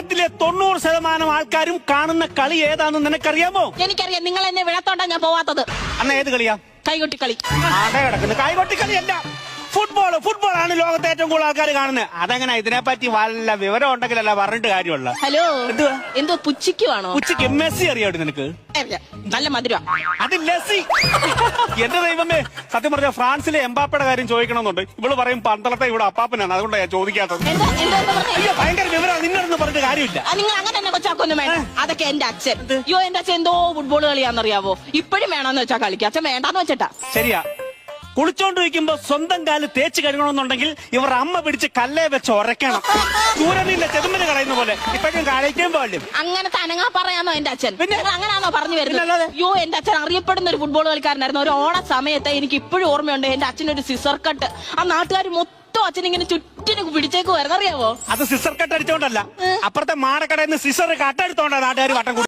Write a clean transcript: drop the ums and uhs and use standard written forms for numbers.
ലോകത്തിലെ 90% ആൾക്കാരും കാണുന്ന കളി ഏതാണെന്ന് നിനക്കറിയാമോ? എനിക്കറിയാം, നിങ്ങൾ എന്നെ വിളത്തോണ്ടാ ഞാൻ പോവാത്തത്. അന്ന് ഏത് കളിയാ? കൈകൊട്ടിക്കളി. ആടെ കിടക്കുന്നു കൈകൊട്ടിക്കളിയല്ല, ഫുട്ബോളാണ് ലോകത്തെ ഏറ്റവും കൂടുതൽ ആൾക്കാർ കാണുന്നത്. അതെങ്ങനെ? ഇതിനെപ്പറ്റി വല്ല വിവരം ഉണ്ടെങ്കിലല്ല പറഞ്ഞിട്ട് കാര്യമുള്ള. ഹലോ, എന്തുവാ? എന്തോ പുച്ചിക്കുവാണോ? ഉച്ചയ്ക്ക് മെസ്സി അറിയാം നിനക്ക്? നല്ല മധുരം. അത് ലസ്സി. എന്റെ ദൈവമേ, സത്യം പറഞ്ഞ ഫ്രാൻസിലെ എംബാപ്പയുടെ കാര്യം ചോദിക്കണമെന്നുണ്ട്. ഇവള് പറയും പന്തളത്തെ ഇവിടെ അപ്പാപ്പനാണ്, അതുകൊണ്ടാണ് ഞാൻ ചോദിക്കാത്തത്. അയ്യോ, ഭയങ്കര വിവരം. നിന്നൊന്നും പറഞ്ഞിട്ട് കാര്യമില്ല. നിങ്ങൾ അങ്ങനെ തന്നെ കൊച്ചാക്കൊന്നും വേണം. അതൊക്കെ എന്റെ അച്ഛൻ. അയ്യോ, എന്റെ അച്ഛൻ എന്തോ ഫുട്ബോൾ കളിയാന്നറിയാവോ? ഇപ്പഴും വേണമെന്ന് വെച്ചാ കളിക്കാം. അച്ഛൻ വേണ്ടാന്ന് വെച്ചിട്ടാ. ശരിയാ. കുളിച്ചോണ്ടിരിക്കുമ്പോ സ്വന്തം കാല് തേച്ച് കഴുകണമെന്നുണ്ടെങ്കിൽ ഇവർ അമ്മ പിടിച്ച് കല്ലേ വെച്ച് ഉരയ്ക്കണം. സൂര്യനില്ല ചെതുമ്പല് കളയുന്ന പോലെ. ഇപ്പോഴും കളിക്കാൻ പോലും അങ്ങനത്തെ അനങ്ങാ പറയാന്നോ എന്റെ അച്ഛൻ? പിന്നെ അങ്ങനെയാണോ പറഞ്ഞു വരുന്നത്? അയ്യോ, എന്റെ അച്ഛൻ അറിയപ്പെടുന്ന ഒരു ഫുട്ബോൾ കളിക്കാരനായിരുന്നു. ഒരു ഓണ സമയത്ത് എനിക്ക് ഇപ്പോഴും ഓർമ്മയുണ്ട്. എന്റെ അച്ഛനൊരു സിസർ കട്ട്. ആ നാട്ടുകാർ മൊത്തം അച്ഛനിങ്ങനെ ചുറ്റിന് പിടിച്ചേക്കുമായിരുന്നു, അറിയാവോ? അത് സിസർ കട്ട് അടിച്ചോണ്ടല്ല, അപ്പുറത്തെ മാടക്കടയിൽ നിന്ന് സിസർ കട്ടെടുത്തോണ്ടാ നാട്ടുകാർ വട്ടം കൂടി.